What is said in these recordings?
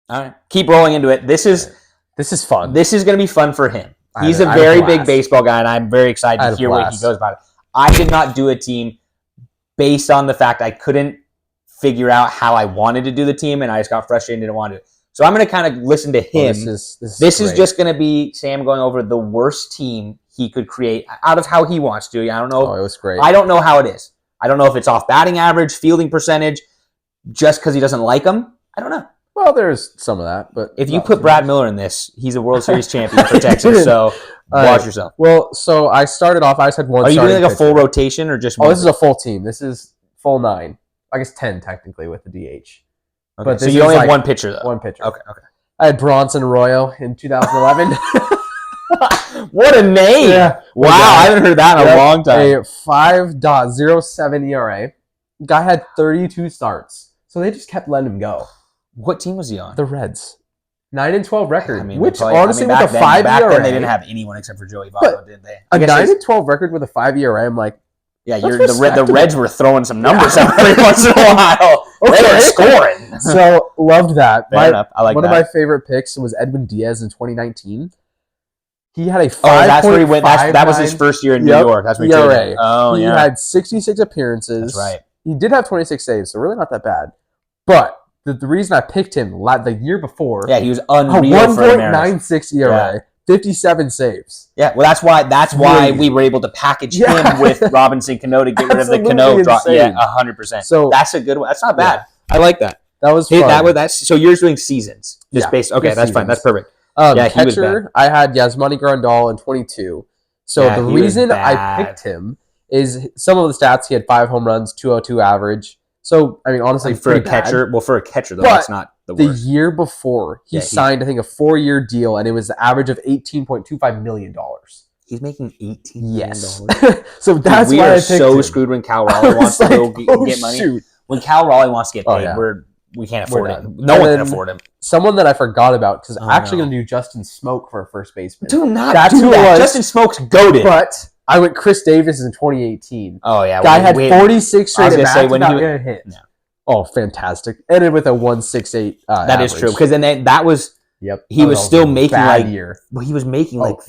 All right. Keep rolling into it. This is fun. This is going to be fun for him. He's a very big baseball guy, and I'm very excited to hear what he goes about it. I did not do a team based on the fact I couldn't figure out how I wanted to do the team, and I just got frustrated and didn't want to do it. So I'm going to kind of listen to him. This is just going to be Sam going over the worst team he could create out of how he wants to. I don't know. Oh, it was great. I don't know how it is. I don't know if it's off batting average, fielding percentage, just because he doesn't like them. I don't know. Well, there's some of that, but if you put Brad Miller in this, he's a World Series champion for Texas. So watch yourself. Well, so I started off. I just had one. Are you doing like a full rotation or just? Oh, this is a full team. This is full 9. I guess 10 technically with the DH. Okay. But so you only have one pitcher though. One pitcher. Okay. I had Bronson Arroyo in 2011. What a name! Yeah. Wow, I haven't heard that in a long time. A 5.07 ERA. Guy had 32 starts, so they just kept letting him go. What team was he on? The Reds. 9-12 record. I mean, which probably, honestly, with a 5 ERA, back then they didn't have anyone except for Joey Votto, did they? A 9-12 record with a 5 ERA. I'm like, yeah, the Reds were throwing some numbers out every once in a while. Okay. They were scoring. So loved that. Fair enough. I like one that. One of my favorite picks was Edwin Diaz in 2019. He had a 5. Oh, that's where he went. That was his first year in New York. That's where he ERA. Oh, he had 66 appearances. That's right. He did have 26 saves, so really not that bad. But the reason I picked him the year before, he was unreal for the Mariners. 1.96 ERA, 57 saves. Yeah, well, that's why we were able to package him with Robinson Cano to get rid of the Cano drop. Yeah, 100%. So that's a good one. That's not bad. I like that. That was fun. So you're doing seasons, just based. Okay, that's fine. That's perfect. Catcher, I had Yasmani Grandal in 22. So the reason I picked him is some of the stats. He had 5 home runs, 202 average. So I mean, honestly, for a catcher, though, that's not the worst. The year before, he signed, I think, a 4-year deal, and it was the average of $18.25 million. He's making $18 million. Yes. So that's why I picked him. We are so screwed when Cal Raleigh wants to go get money. Shoot. When Cal Raleigh wants to get paid, we can't afford him. No one can afford him. Someone that I forgot about, because I'm actually going to do Justin Smoke for a first baseman. Do not do that. Justin Smoke's goated. But I went Chris Davis in 2018. Oh, yeah. Guy had 46 straight at bats without getting a hit. No. Oh, fantastic. Ended with a 1.68 That is true. Because then that was... Yep. He was still making year. Well, he was making over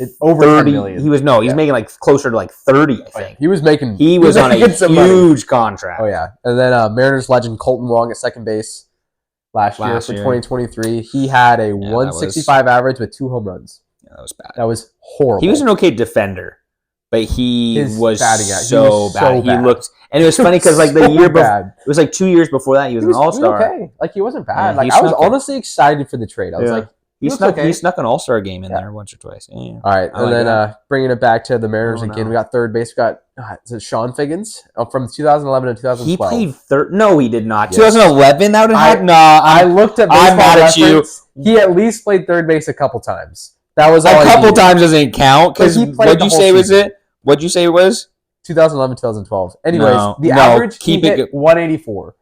30 $10 million. He was making like closer to like 30, I think. He was making... He was on a huge contract. Oh, yeah. And then Mariners legend Colton Wong at second base last year for 2023. He had a 165 average with 2 home runs. Yeah, that was bad. That was horrible. He was an okay defender, but His was so bad. He looked... And it was funny because like the year before... It was like 2 years before that, he was an all-star. He was okay. Like, he wasn't bad. I was honestly excited for the trade. I was like... He snuck an all-star game in there once or twice. Yeah. All right, and then bringing it back to the Mariners again, we got third base. We got is it Sean Figgins from 2011 to 2012. He played third. No, he did not. 2011. That would have I looked at. I'm mad at you. He at least played third base a couple times. That was all. A couple times doesn't count because what'd you say was it? What'd you say it was? 2011, 2012. Anyways, the average he hit 184.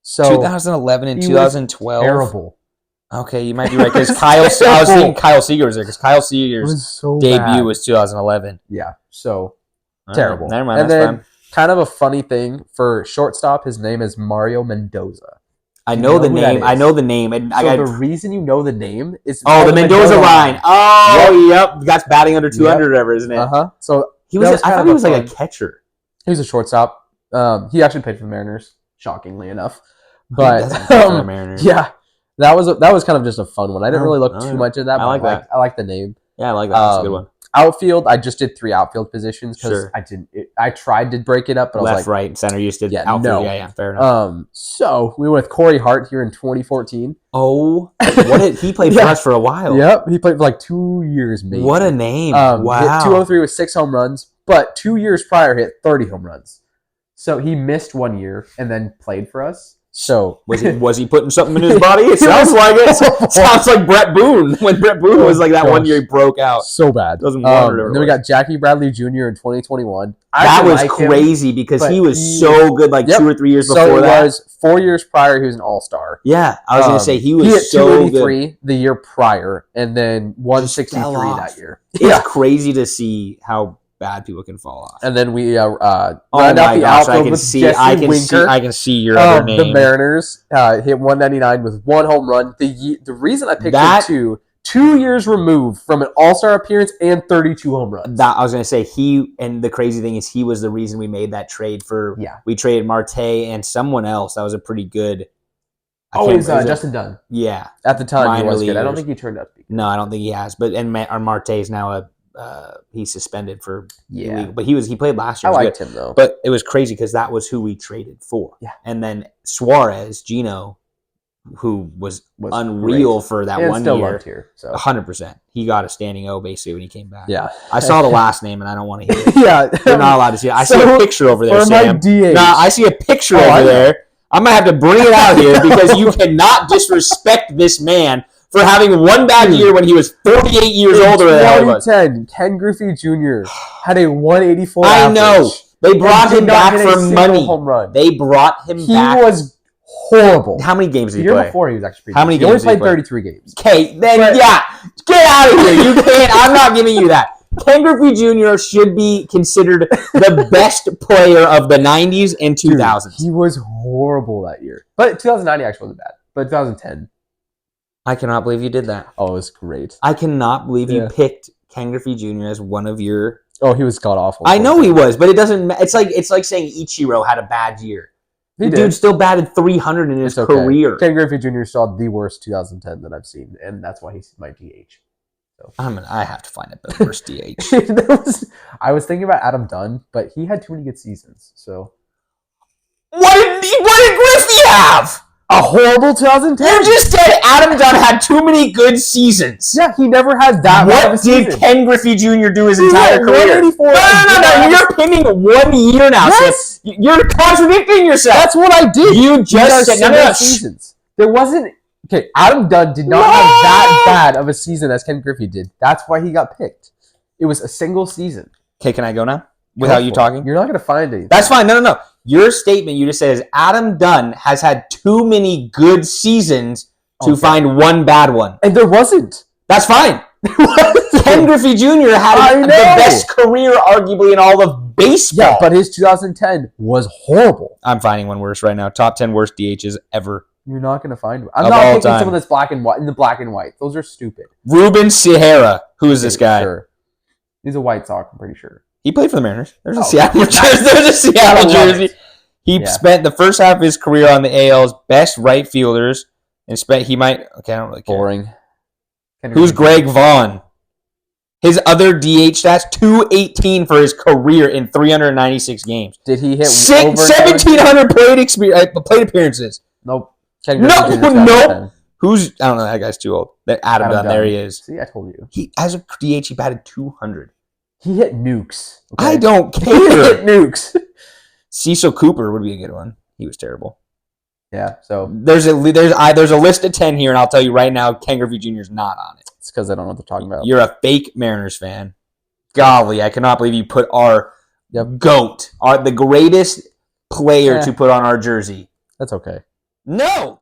So 2011 and 2012. Terrible. Okay, you might be right because I was thinking Kyle Seager was there because Kyle Seager's debut was 2011. Yeah, so terrible. Never mind. And then kind of a funny thing for shortstop, his name is Mario Mendoza. I know the name. I know the name. And the reason you know the name is the Mendoza line. Oh, yep. That's batting under 200 or whatever, isn't it? So he was. I thought he was like a catcher. He was a shortstop. He actually played for the Mariners, shockingly enough. But the Mariners. Yeah. That was kind of just a fun one. I didn't really look too much at that, but I like the name. Yeah, I like that. That's a good one. Outfield, I just did 3 outfield positions because I tried to break it up, but I was left, right, center. You just did outfield. No. Yeah, fair enough. So we went with Corey Hart here in 2014. Oh, he played for us for a while. Yep, he played for like 2 years, maybe. What a name! Wow, hit 203 with 6 home runs, but 2 years prior hit 30 home runs. So he missed 1 year and then played for us. So was he putting something in his body? It sounds like it. Sounds like Brett Boone when Brett Boone was like that 1 year he broke out. So bad. Doesn't wonder. Then we got Jackie Bradley Jr. in 2021. That was crazy because he was so good 2 or 3 years before that. So it was 4 years prior he was an all-star. Yeah, I was going to say he was so good. 283 the year prior and then 163 that year. It's crazy to see how bad people can fall off. And then we oh my gosh, I can see your other name. The Mariners hit 199 with 1 home run. The reason I picked him too, 2 years removed from an All-Star appearance and 32 home runs. I was going to say and the crazy thing is he was the reason we made that trade for. Yeah. We traded Marte and someone else. That was a pretty good. Justin Dunn. Yeah. At the time, he was good. I don't think he turned out to be good. No, I don't think he has. But Marte is now he's suspended for illegal. But he played last year. I liked him though. But it was crazy because that was who we traded for. Yeah. And then Suarez, Gino, who was unreal great. For that and 1 still year. Loved here, so 100%. He got a standing O basically when he came back. Yeah. I saw the last name and I don't want to hear it. Yeah. You're not allowed to see it. I see a picture over there, Sam. I see a picture over there. I'm going to have to bring it out here because you cannot disrespect this man for having one bad year when he was 48 years old. In 2010, Ken Griffey Jr. had a 184 average. I know. They brought him back for money. Home run. They brought him back. He was horrible. How many games did he play? The year before, he was actually pretty How many games? He only played 33 games. Okay, then get out of here. You can't. I'm not giving you that. Ken Griffey Jr. should be considered the best player of the 90s and 2000s. Dude, he was horrible that year. But 2009 he actually wasn't bad. But 2010. I cannot believe you did that. Oh, it was great. I cannot believe you picked Ken Griffey Jr. as one of your... Oh, he was god-awful. I know he was, but it doesn't... It's like saying Ichiro had a bad year. The dude still batted 300 in his career. Ken Griffey Jr. saw the worst 2010 that I've seen, and that's why he's my DH. So. I have to find a worst DH. I was thinking about Adam Dunn, but he had too many good seasons. So, what did Griffey have? A horrible 2010. You just said Adam Dunn had too many good seasons. Yeah, he never had that. What did Ken Griffey Jr. do his entire career? No. You're pinning 1 year now. Yes. So you're contradicting yourself. That's what I did. You just said no. Seasons. There wasn't. Okay, Adam Dunn did not have that bad of a season as Ken Griffey did. That's why he got picked. It was a single season. Okay, can I go now? Without you talking? You're not going to find anything. That's fine. No. Your statement you just said is Adam Dunn has had too many good seasons to find one bad one. And there wasn't. That's fine. Ken Griffey Jr. had the best career arguably in all of baseball. Yeah, but his 2010 was horrible. I'm finding one worse right now. Top 10 worst DHs ever. You're not going to find one. I'm not picking someone that's black and white in the black and white. Those are stupid. Ruben Sierra. Who is this guy? Sure. He's a White Sox, I'm pretty sure. He played for the Mariners. There's a Seattle jersey. There's a Seattle jersey. He spent the first half of his career on the AL's best right fielders and spent I don't really care. Boring. Who's Greg Vaughn? His other DH stats, 218 for his career in 396 games. Did he hit 1,700 plate appearances? Nope. No. Who's? I don't know. That guy's too old. Adam Dunn. There he is. See, I told you. He as a DH, he batted 200. He hit nukes. Okay? I don't care. He hit nukes. Cecil Cooper would be a good one. He was terrible. Yeah. So there's a list of 10 here, and I'll tell you right now, Ken Griffey Jr. is not on it. It's because I don't know what they're talking about. You're a fake Mariners fan. Golly, I cannot believe you put our GOAT, the greatest player to put on our jersey. That's okay. No!